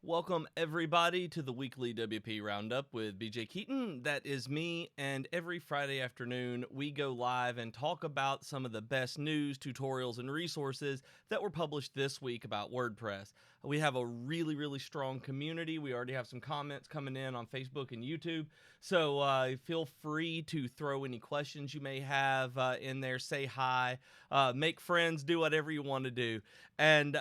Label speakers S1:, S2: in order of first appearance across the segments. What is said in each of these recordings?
S1: Welcome everybody to the weekly WP Roundup with BJ Keeton. That is me, and every Friday afternoon we go live and talk about some of the best news, tutorials, and resources that were published this week about WordPress. We have a really strong community. We already have some comments coming in on Facebook and YouTube, so feel free to throw any questions you may have in there. Say hi, make friends, do whatever you want to do. And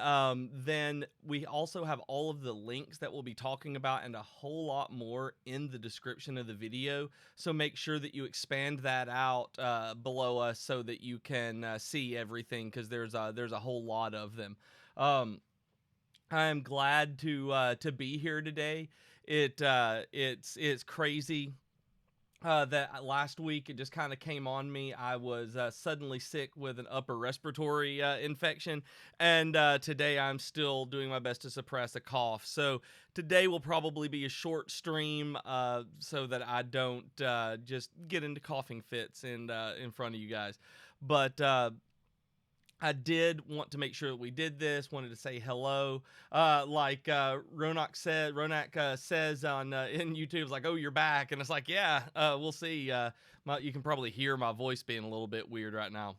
S1: then we also have all of the links that we'll be talking about and a whole lot more in the description of the video. So make sure that you expand that out below us so that you can see everything, because there's a whole lot of them. I'm glad to be here today. It's crazy. That last week it just kind of came on me. I was suddenly sick with an upper respiratory infection, and today I'm still doing my best to suppress a cough. So today will probably be a short stream so that I don't just get into coughing fits in front of you guys. But I did want to make sure that we did this, wanted to say hello. Like Ronak says on in YouTube, it's like, oh, you're back. And it's like, yeah, we'll see. You can probably hear my voice being a little bit weird right now.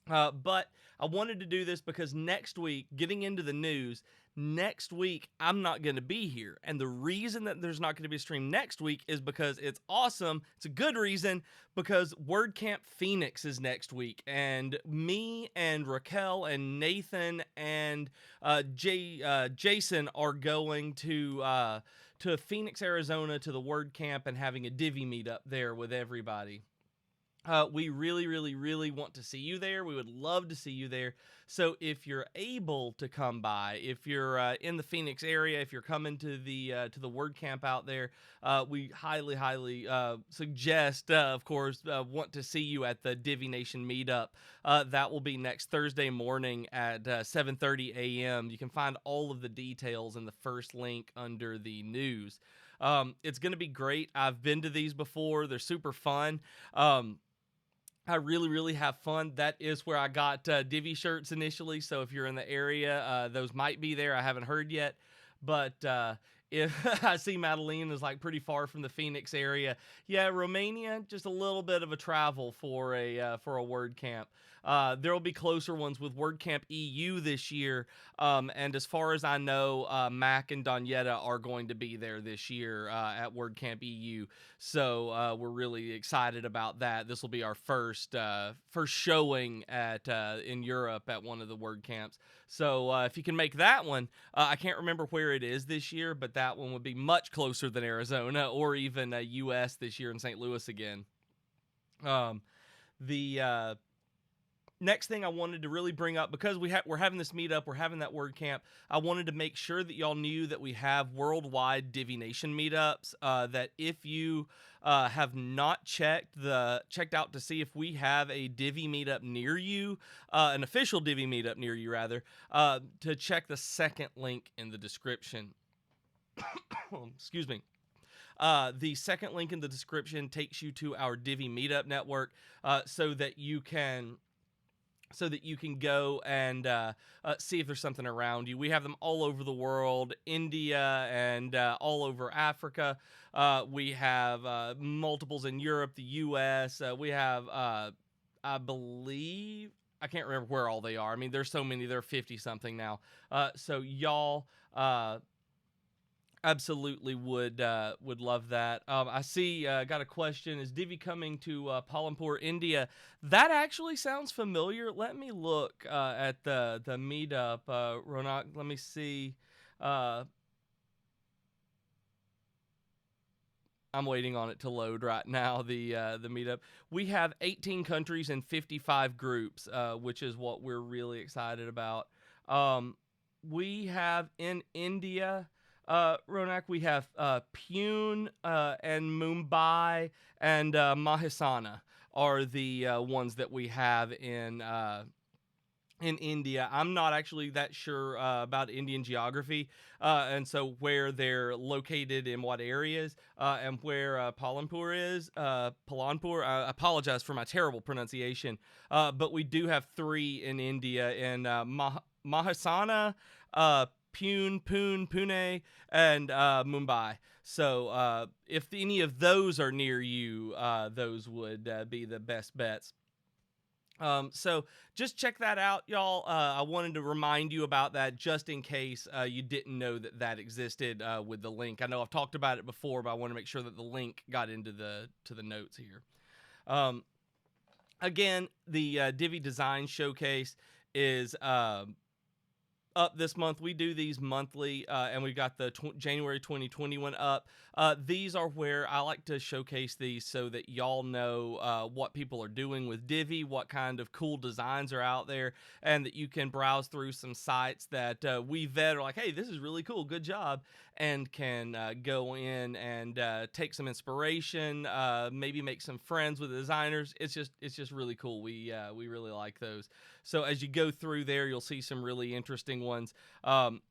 S1: But I wanted to do this because next week, getting into the news, next week I'm not going to be here. And the reason that there's not going to be a stream next week is because it's awesome. It's a good reason, because WordCamp Phoenix is next week. And me and Raquel and Nathan and Jason are going to Phoenix, Arizona, to the WordCamp and having a Divi Meetup there with everybody. We really want to see you there. We would love to see you there. So if you're able to come by, if you're in the Phoenix area, if you're coming to the WordCamp out there, we highly suggest, of course, want to see you at the Divi Nation meetup. That will be next Thursday morning at 7:30 a.m. You can find all of the details in the first link under the news. It's going to be great. I've been to these before. They're super fun. I really have fun. That is where I got Divi shirts initially. So if you're in the area, those might be there. I haven't heard yet. But if I see Madeline is like pretty far from the Phoenix area. Yeah, Romania, just a little bit of a travel for a WordCamp. There will be closer ones with WordCamp EU this year. And as far as I know, Mac and Donietta are going to be there this year at WordCamp EU. So we're really excited about that. This will be our first showing at in Europe at one of the WordCamps. So if you can make that one, I can't remember where it is this year, but that one would be much closer than Arizona or even US this year in St. Louis again. The next thing I wanted to really bring up, because we're having this meetup, we're having that WordCamp, I wanted to make sure that y'all knew that we have worldwide Divi Nation meetups. That if you have not checked out to see if we have a Divi meetup near you, an official Divi meetup near you rather, to check the second link in the description. Excuse me. The second link in the description takes you to our Divi Meetup network, so that you can go and see if there's something around you. We have them all over the world, India and all over Africa. We have multiples in Europe, the US. We have, I believe, I can't remember where all they are. I mean, there's so many. There are 50 something now. So y'all absolutely would love that. I see got a question. Is Divi coming to Palampur, India? That actually sounds familiar. Let me look at the meetup. Ronak, let me see. I'm waiting on it to load right now, the meetup. We have 18 countries and 55 groups, which is what we're really excited about. We have in India, Ronak, we have Pune and Mumbai and Mahesana are the ones that we have in India. I'm not actually that sure about Indian geography, and so where they're located in what areas, and where Palanpur is. Palanpur, I apologize for my terrible pronunciation, but we do have 3 in India, in Mahesana, Pune, and Mumbai. So if any of those are near you, those would be the best bets. So just check that out, y'all. I wanted to remind you about that just in case you didn't know that that existed with the link. I know I've talked about it before, but I want to make sure that the link got into the notes here. Again, the Divi Design Showcase is up this month. We do these monthly, and we've got the January 2021 up. These are where I like to showcase these so that y'all know what people are doing with Divi, what kind of cool designs are out there, and that you can browse through some sites that we vet are like, hey, this is really cool, good job, and can go in and take some inspiration, maybe make some friends with the designers. It's just really cool. We really like those. So as you go through there, you'll see some really interesting ones.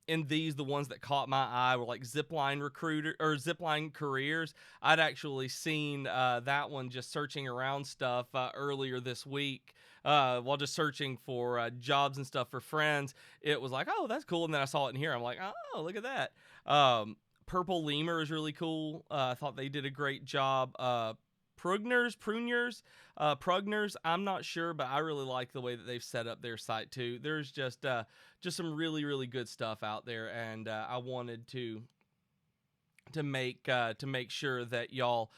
S1: In these, the ones that caught my eye were like Zipline Recruiter or Zipline Careers. I'd actually seen that one just searching around stuff earlier this week. While just searching for jobs and stuff for friends, it was like, oh, that's cool. And then I saw it in here. I'm like, oh, look at that. Purple Lemur is really cool. I thought they did a great job. Prugners, I'm not sure, but I really like the way that they've set up their site too. There's just some really, really good stuff out there, and I wanted to make sure that y'all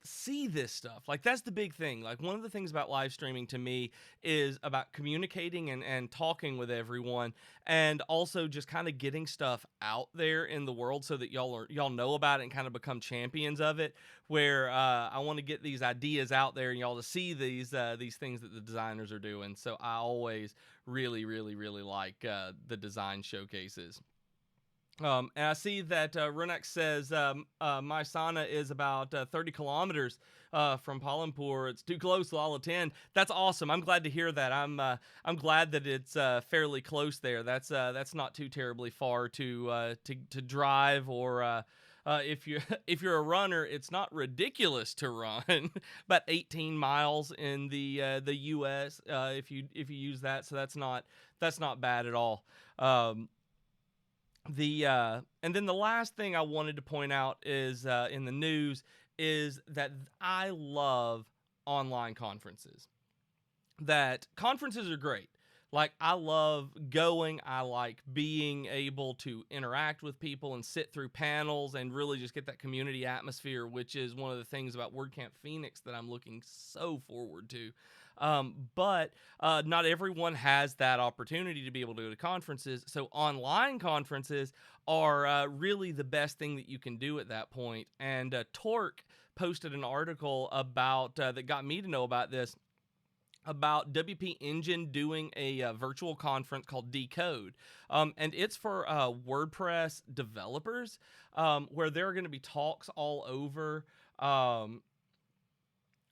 S1: see this stuff. Like, that's the big thing. Like, one of the things about live streaming to me is about communicating and talking with everyone, and also just kind of getting stuff out there in the world so that y'all know about it and kind of become champions of it, where I want to get these ideas out there and y'all to see these things that the designers are doing. So I always really, really, really like the design showcases. And I see that Runak says my sauna is about 30 kilometers from Palampur. It's too close, so I'll attend. That's awesome. I'm glad to hear that. I'm glad that it's fairly close there. That's not too terribly far to drive, or if you're a runner, it's not ridiculous to run. About 18 miles in the U.S. If you use that, so that's not bad at all. And then the last thing I wanted to point out is in the news is that I love online conferences. That conferences are great. Like, I love going. I like being able to interact with people and sit through panels and really just get that community atmosphere, which is one of the things about WordCamp Phoenix that I'm looking so forward to. But not everyone has that opportunity to be able to go to conferences. So online conferences are really the best thing that you can do at that point. And Torque posted an article about that got me to know about this, about WPengine doing a virtual conference called Decode. And it's for WordPress developers, where there are going to be talks all over,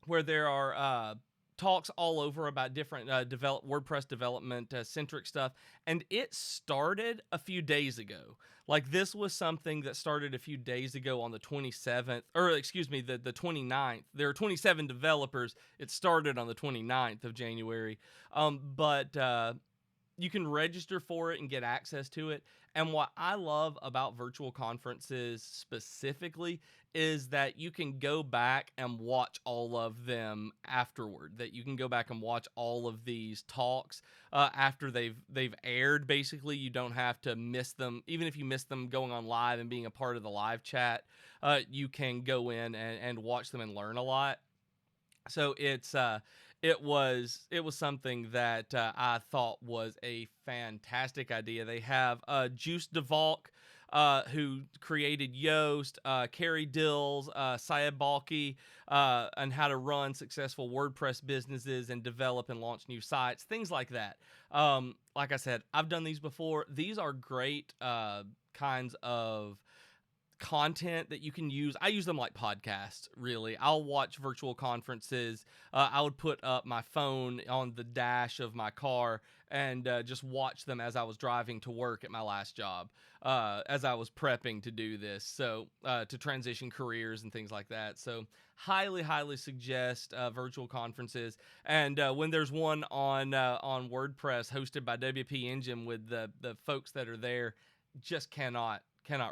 S1: where there are talks all over about different WordPress development centric stuff. And it started a few days ago. Like, this was something that started a few days ago on the 27th, or excuse me, the 29th. There are 27 developers. It started on the 29th of January. But you can register for it and get access to it. And what I love about virtual conferences specifically is that you can go back and watch all of them afterward. That you can go back and watch all of these talks after they've aired. Basically, you don't have to miss them. Even if you miss them going on live and being a part of the live chat, you can go in and watch them and learn a lot. So it was something that I thought was a fantastic idea. They have Juice DeValk, who created Yoast, Carrie Dills, Syed Balki, on how to run successful WordPress businesses and develop and launch new sites, things like that. Like I said, I've done these before. These are great kinds of content that you can use. I use them like podcasts, really. I'll watch virtual conferences. I would put up my phone on the dash of my car and just watch them as I was driving to work at my last job, as I was prepping to do this. So to transition careers and things like that. So highly suggest virtual conferences. And when there's one on WordPress hosted by WPengine with the folks that are there, just cannot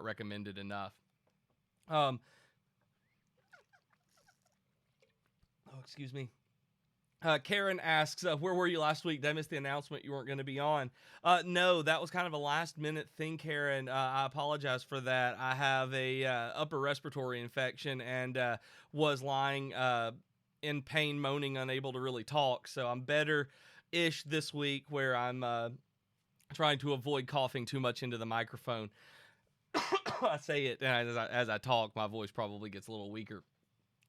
S1: recommend it enough. Excuse me. Karen asks, where were you last week? Did I miss the announcement you weren't going to be on? No, that was kind of a last minute thing, Karen. I apologize for that. I have a upper respiratory infection and was lying in pain, moaning, unable to really talk. So I'm better-ish this week, where I'm trying to avoid coughing too much into the microphone. I say it, and as I talk, my voice probably gets a little weaker.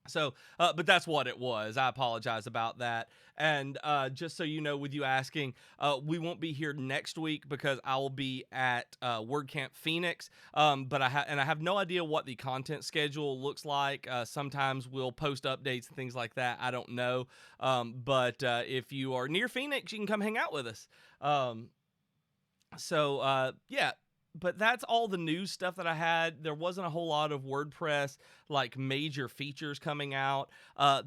S1: So, but that's what it was. I apologize about that. And just so you know, with you asking, we won't be here next week because I will be at WordCamp Phoenix. But I have no idea what the content schedule looks like. Sometimes we'll post updates and things like that. I don't know. But if you are near Phoenix, you can come hang out with us. Yeah. But that's all the news stuff that I had. There wasn't a whole lot of WordPress like major features coming out.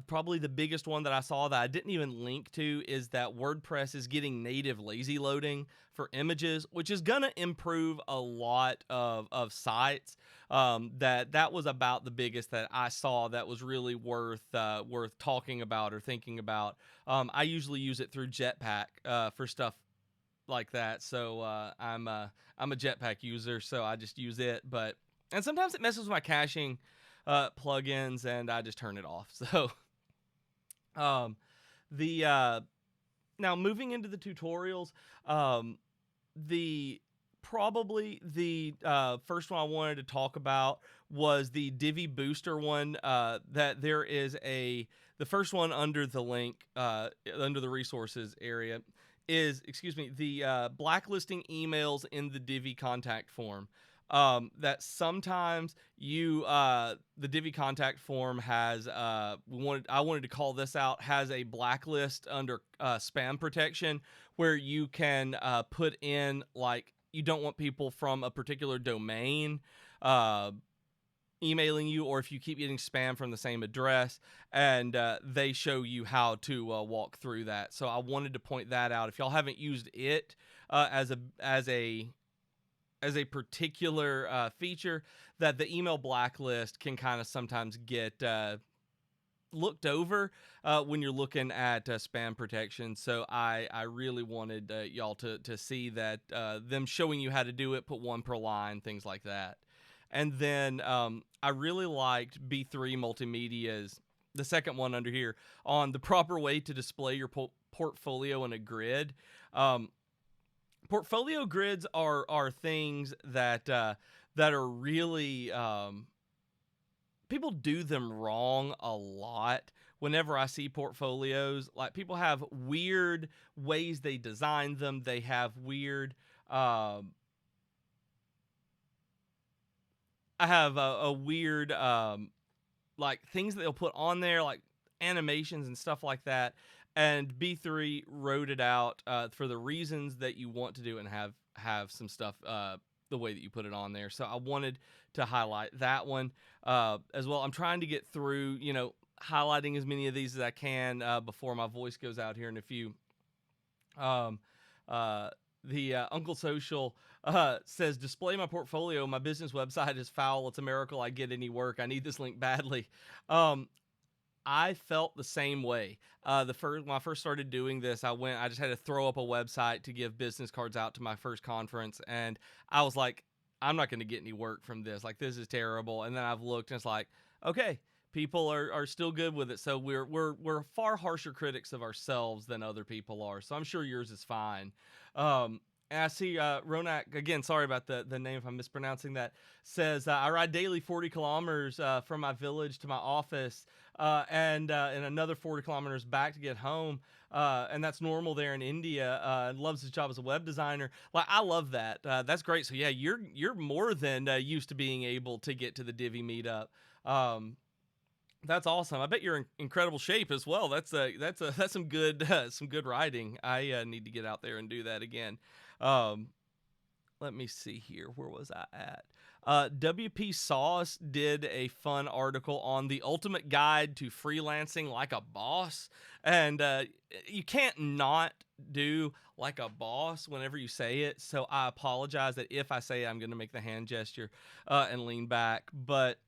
S1: Probably the biggest one that I saw that I didn't even link to is that WordPress is getting native lazy loading for images, which is gonna improve a lot of sites. That was about the biggest that I saw that was really worth talking about or thinking about. I usually use it through Jetpack for stuff like that. So I'm a Jetpack user, so I just use it. And sometimes it messes with my caching plugins, and I just turn it off. So now moving into the tutorials, the first one I wanted to talk about was the Divi Booster one. That there is the first one under the link under the resources area is, the blacklisting emails in the Divi contact form. That sometimes the Divi contact form has, I wanted to call this out, has a blacklist under spam protection, where you can put in, like, you don't want people from a particular domain emailing you, or if you keep getting spam from the same address, and they show you how to walk through that. So I wanted to point that out. If y'all haven't used it as a particular feature, that the email blacklist can kind of sometimes get looked over when you're looking at spam protection. So I really wanted y'all to see that, them showing you how to do it, put one per line, things like that. And then I really liked B3 Multimedia's, the second one under here, on the proper way to display your portfolio in a grid. Portfolio grids are things that are really, people do them wrong a lot. Whenever I see portfolios, like, people have weird ways they design them. They have weird, I have a weird, like, things that they'll put on there, like animations and stuff like that. And B3 wrote it out for the reasons that you want to do, and have some stuff the way that you put it on there. So I wanted to highlight that one as well. I'm trying to get through, highlighting as many of these as I can before my voice goes out here in a few. The Uncle Social says, display my portfolio. My business website is foul. It's a miracle I get any work. I need this link badly. I felt the same way. When I first started doing this, I just had to throw up a website to give business cards out to my first conference. And I was like, I'm not going to get any work from this. Like, this is terrible. And then I've looked, and it's like, okay, people are still good with it. So we're far harsher critics of ourselves than other people are. So I'm sure yours is fine. And I see Ronak, again, sorry about the name if I'm mispronouncing that, says, I ride daily 40 kilometers from my village to my office and another 40 kilometers back to get home. And that's normal there in India. And loves his job as a web designer. Like, I love that. That's great. So yeah, you're more than used to being able to get to the Divi meetup. That's awesome. I bet you're in incredible shape as well. That's some good riding. I need to get out there and do that again. Um, Let me see here. Where was I at? WP Sauce did a fun article on the ultimate guide to freelancing like a boss, and you can't not do like a boss whenever you say it. So I apologize that if I say it, I'm going to make the hand gesture and lean back, but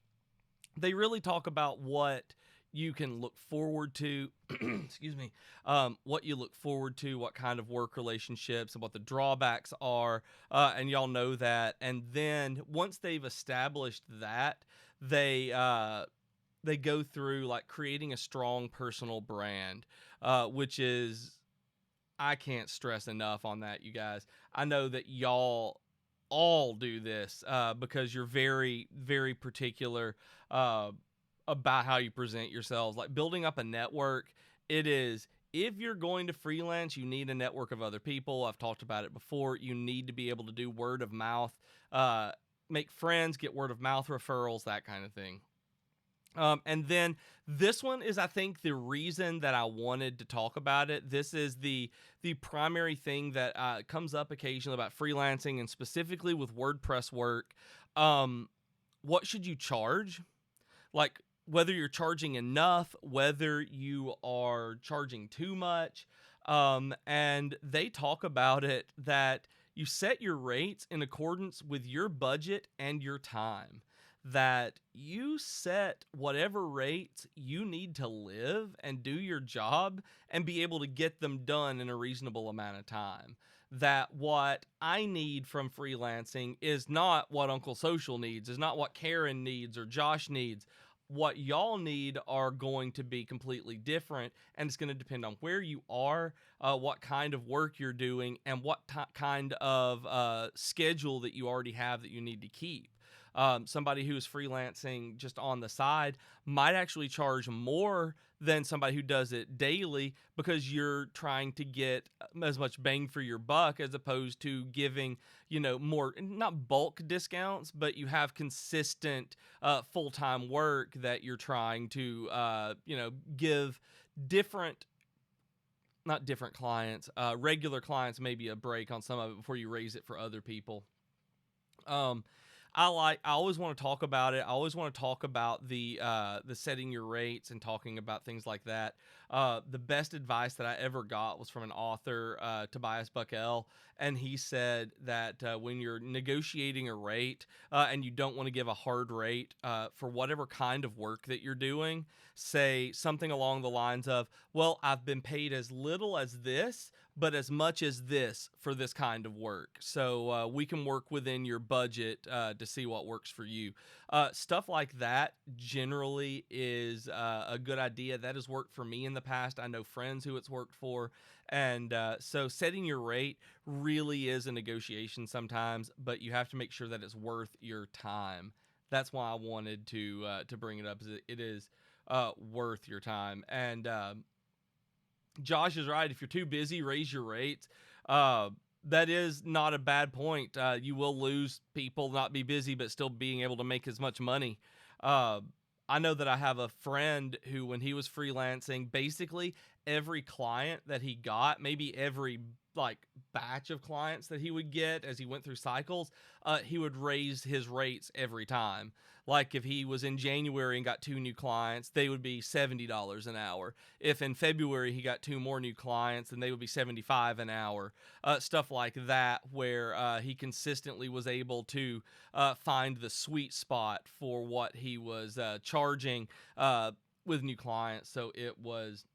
S1: they really talk about what you can look forward to. Excuse me. What you look forward to, what kind of work relationships, and what the drawbacks are, and y'all know that. And then once they've established that, they go through like creating a strong personal brand, which is, I can't stress enough on that, you guys. I know that y'all all do this because you're very, very particular about how you present yourselves. Like building up a network, it is, if you're going to freelance, you need a network of other people. I've talked about it before. You need to be able to do word of mouth, make friends, get word of mouth referrals, that kind of thing. And then this one is, I think, the reason that I wanted to talk about it. This is the primary thing that comes up occasionally about freelancing, and specifically with WordPress work. What should you charge? Like, whether you're charging enough, whether you are charging too much. And they talk about it that you set your rates in accordance with your budget and your time. That you set whatever rates you need to live and do your job and be able to get them done in a reasonable amount of time. That what I need from freelancing is not what Uncle Social needs, is not what Karen needs or Josh needs. What y'all need are going to be completely different, and it's going to depend on where you are, what kind of work you're doing, and what kind of schedule that you already have that you need to keep. Somebody who is freelancing just on the side might actually charge more than somebody who does it daily, because you're trying to get as much bang for your buck, as opposed to giving, more, not bulk discounts, but you have consistent full-time work that you're trying to, give different, not different clients, regular clients, maybe a break on some of it before you raise it for other people. I always want to talk about it. I always want to talk about the setting your rates and talking about things like that. The best advice that I ever got was from an author, Tobias Buckell, and he said that when you're negotiating a rate and you don't want to give a hard rate for whatever kind of work that you're doing, say something along the lines of, well, I've been paid as little as this, but as much as this for this kind of work. So we can work within your budget to see what works for you. Stuff like that generally is a good idea. That has worked for me in the past. I know friends who it's worked for. And so setting your rate really is a negotiation sometimes, but you have to make sure that it's worth your time. That's why I wanted to bring it up. Is it is worth your time. And Josh is right. If you're too busy, raise your rates. That is not a bad point. You will lose people, not be busy, but still being able to make as much money. I know that I have a friend who, when he was freelancing, basically every client that he got, maybe every batch of clients that he would get as he went through cycles, he would raise his rates every time. Like if he was in January and got 2 new clients, they would be $70 an hour. If in February he got 2 more new clients, then they would be $75 an hour. Stuff like that, where he consistently was able to find the sweet spot for what he was charging with new clients. So it was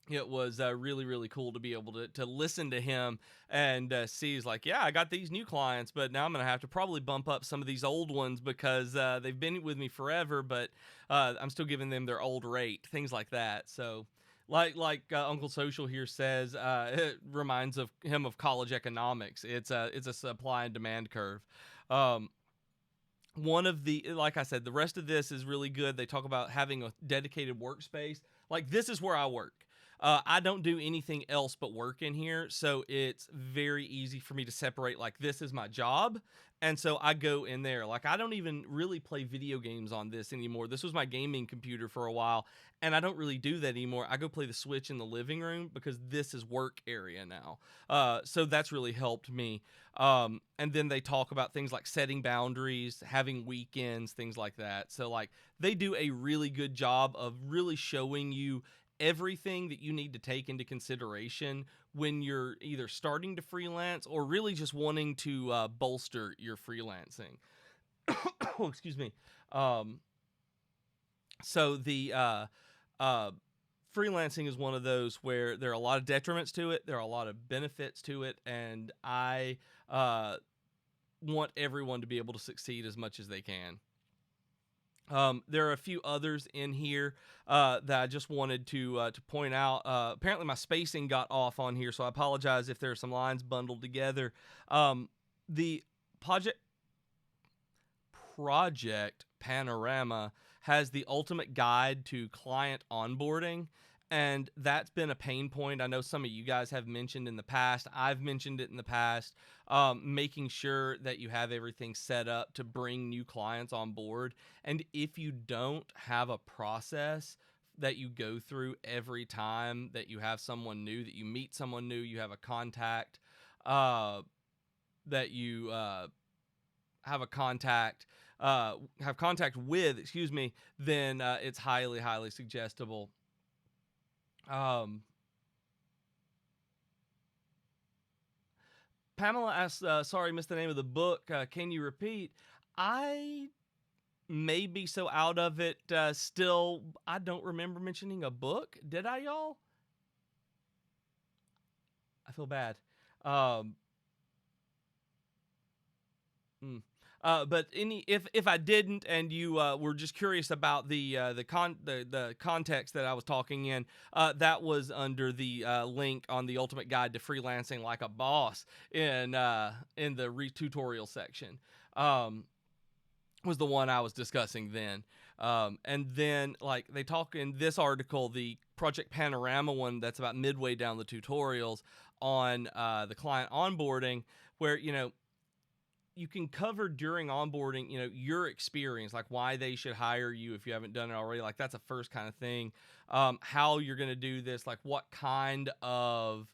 S1: really, really cool to be able to listen to him and see. He's like, yeah, I got these new clients, but now I'm going to have to probably bump up some of these old ones because they've been with me forever, but I'm still giving them their old rate, things like that. So Like Uncle Social here says, it reminds of him of college economics. It's a supply and demand curve. Um, One of the, like I said, the rest of this is really good. They talk about having a dedicated workspace. Like, this is where I work. I don't do anything else but work in here, so it's very easy for me to separate, like, this is my job, and so I go in there. Like, I don't even really play video games on this anymore. This was my gaming computer for a while, and I don't really do that anymore. I go play the Switch in the living room because this is work area now. So that's really helped me. And then they talk about things like setting boundaries, having weekends, things like that. So, like, they do a really good job of really showing you everything that you need to take into consideration when you're either starting to freelance or really just wanting to bolster your freelancing. Oh, excuse me. Um, so the uh, freelancing is one of those where there are a lot of detriments to it, there are a lot of benefits to it, and I want everyone to be able to succeed as much as they can. There are a few others in here that I just wanted to point out. Apparently, my spacing got off on here, so I apologize if there are some lines bundled together. The project Project Panorama has the ultimate guide to client onboarding. And that's been a pain point. I know some of you guys have mentioned in the past. I've mentioned it in the past. Making sure that you have everything set up to bring new clients on board. And if you don't have a process that you go through every time that you have someone new, that you meet someone new, you have a contact, that you have a contact have contact with, excuse me, then it's highly suggestible. um Pamela asks, sorry, missed the name of the book, can you repeat? I may be so out of it, still I don't remember mentioning a book, did I, y'all? I feel bad. um Mm. But if I didn't, and you were just curious about the context that I was talking in, that was under the link on the Ultimate Guide to Freelancing Like a Boss in the tutorial section. Um, was the one I was discussing then. And then, like, they talk in this article, the Project Panorama one that's about midway down the tutorials on the client onboarding, where you can cover during onboarding, your experience, like why they should hire you if you haven't done it already. Like, that's a first kind of thing. How you're going to do this, like what kind of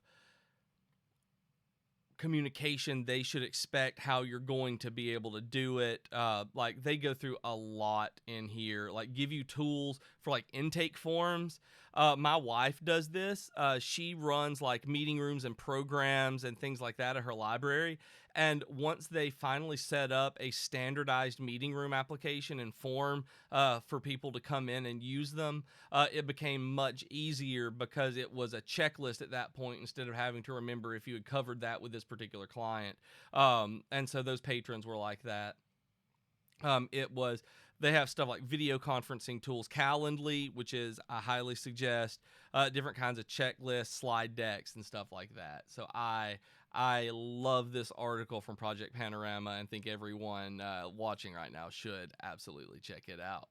S1: communication they should expect, how you're going to be able to do it. Like, they go through a lot in here, like give you tools for like intake forms. My wife does this. She runs like meeting rooms and programs and things like that at her library. And once they finally set up a standardized meeting room application and form for people to come in and use them, it became much easier because it was a checklist at that point instead of having to remember if you had covered that with this particular client. And so those patrons were like that. They have stuff like video conferencing tools, Calendly, which is I highly suggest, different kinds of checklists, slide decks, and stuff like that. So I love this article from Project Panorama and think everyone watching right now should absolutely check it out.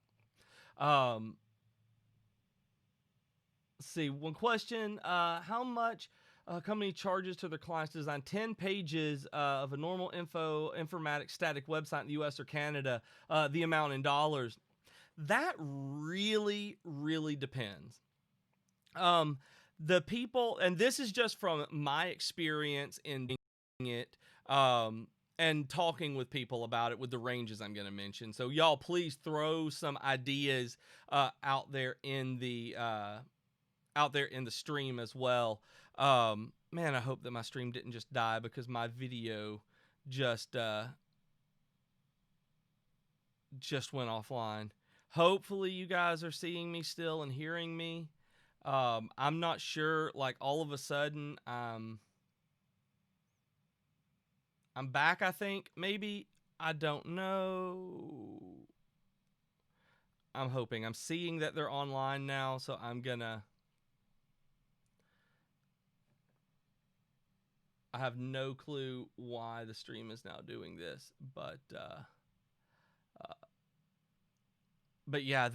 S1: Let's see, one question: how much a company charges to their clients to design 10 pages of a normal informatics static website in the US or Canada, the amount in dollars? That really depends. Um, the people, and this is just from my experience in doing it, and talking with people about it with the ranges I'm going to mention. So y'all, please throw some ideas out there in the stream as well. Man, I hope that my stream didn't just die because my video just went offline. Hopefully you guys are seeing me still and hearing me. I'm not sure, like all of a sudden I'm back, I think. Maybe, I don't know. I'm hoping. I'm seeing that they're online now, so I'm gonna I have no clue why the stream is now doing this, but yeah,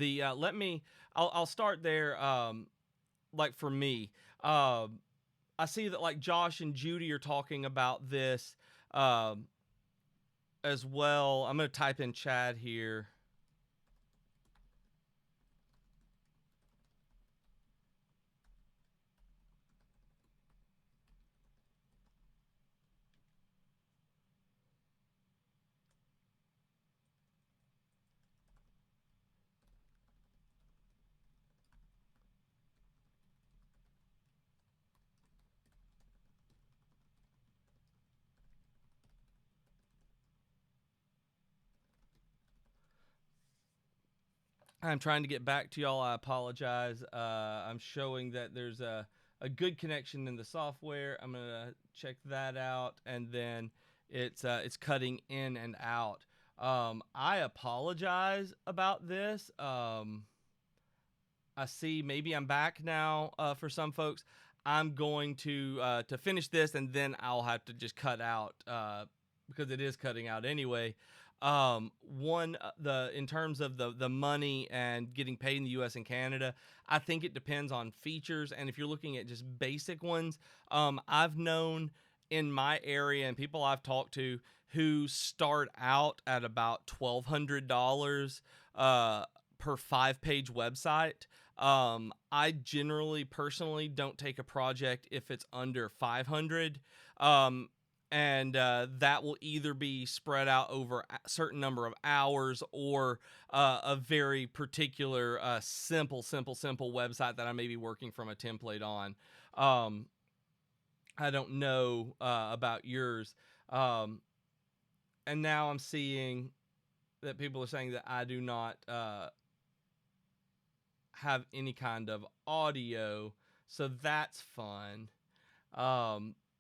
S1: I'll start there. Like for me, I see that like Josh and Judy are talking about this um, as well. I'm going to type in chat here. I'm trying to get back to y'all. I apologize. I'm showing that there's a good connection in the software. I'm gonna check that out, and then it's cutting in and out. I apologize about this. I see. Maybe I'm back now. For some folks, I'm going to finish this, and then I'll have to just cut out because it is cutting out anyway. One the in terms of the money and getting paid in the U.S. and Canada, I think it depends on features, and if you're looking at just basic ones, I've known in my area and people I've talked to who start out at about $1,200 per 5-page website. I generally personally don't take a project if it's under 500. And that will either be spread out over a certain number of hours or a very particular simple website that I may be working from a template on. I don't know about yours. And now I'm seeing that people are saying that I do not have any kind of audio, so that's fun.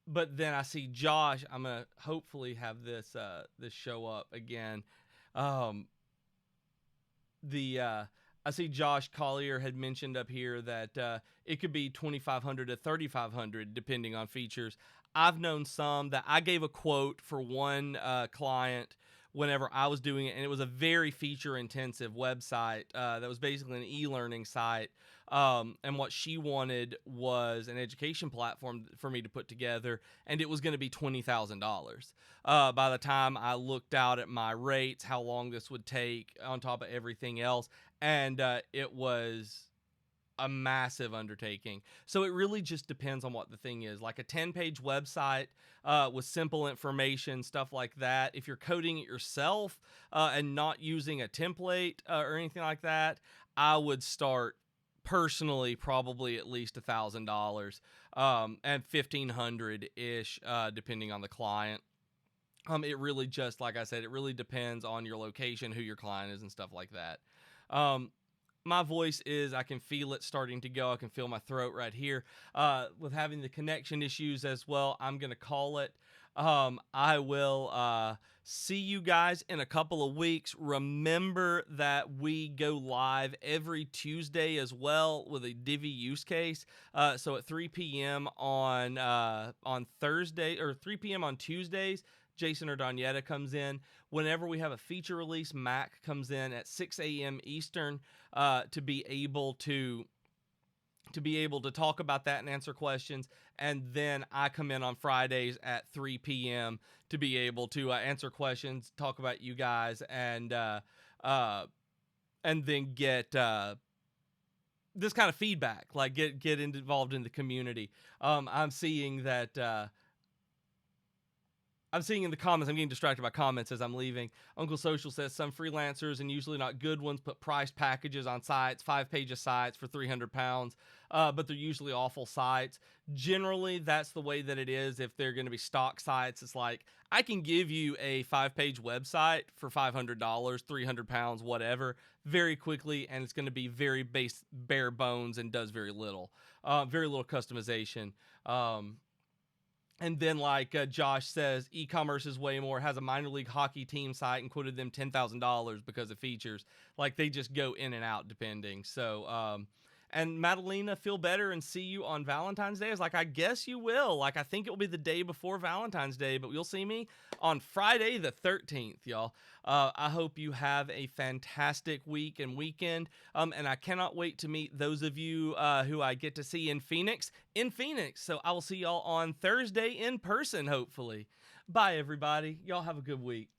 S1: But then I see Josh. I'm gonna hopefully have this show up again. Um, the I see Josh Collier had mentioned up here that it could be 2,500 to 3,500 depending on features. I've known some that I gave a quote for one client whenever I was doing it, and it was a very feature-intensive website that was basically an e-learning site. And what she wanted was an education platform for me to put together, and it was going to be $20,000. By the time I looked out at my rates, how long this would take on top of everything else, and it was a massive undertaking. So it really just depends on what the thing is. Like a 10-page website with simple information, stuff like that. If you're coding it yourself and not using a template or anything like that, I would start personally probably at least $1,000 and 1,500 ish depending on the client. It really just, like I said, it really depends on your location, who your client is, and stuff like that. My voice is, I can feel it starting to go. I can feel my throat right here. With having the connection issues as well, I'm going to call it. I will see you guys in a couple of weeks. Remember that we go live every Tuesday as well with a Divi use case. So at 3 p.m. on Thursday, or 3 p.m. on Tuesdays, Jason or Donietta comes in. Whenever we have a feature release, Mac comes in at 6 a.m. Eastern to be able to talk about that and answer questions. And then I come in on Fridays at 3 p.m. to be able to answer questions, talk about you guys, and then get this kind of feedback, like get involved in the community. I'm seeing that. I'm seeing in the comments, I'm getting distracted by comments as I'm leaving. Uncle Social says some freelancers, and usually not good ones, put priced packages on sites, 5 pages sites for £300, but they're usually awful sites. Generally, that's the way that it is. If they're going to be stock sites, it's like, I can give you a 5-page website for $500, £300, whatever, very quickly, and it's going to be very bare bones and does very little customization. And then, like Josh says, e-commerce is way more, has a minor league hockey team site and quoted them $10,000 because of features. Like, they just go in and out depending. So, And Madalena, feel better and see you on Valentine's Day. I was like, I guess you will. Like, I think it will be the day before Valentine's Day, but you'll see me on Friday the 13th, y'all. I hope you have a fantastic week and weekend. And I cannot wait to meet those of you who I get to see in Phoenix. So I will see y'all on Thursday in person, hopefully. Bye, everybody. Y'all have a good week.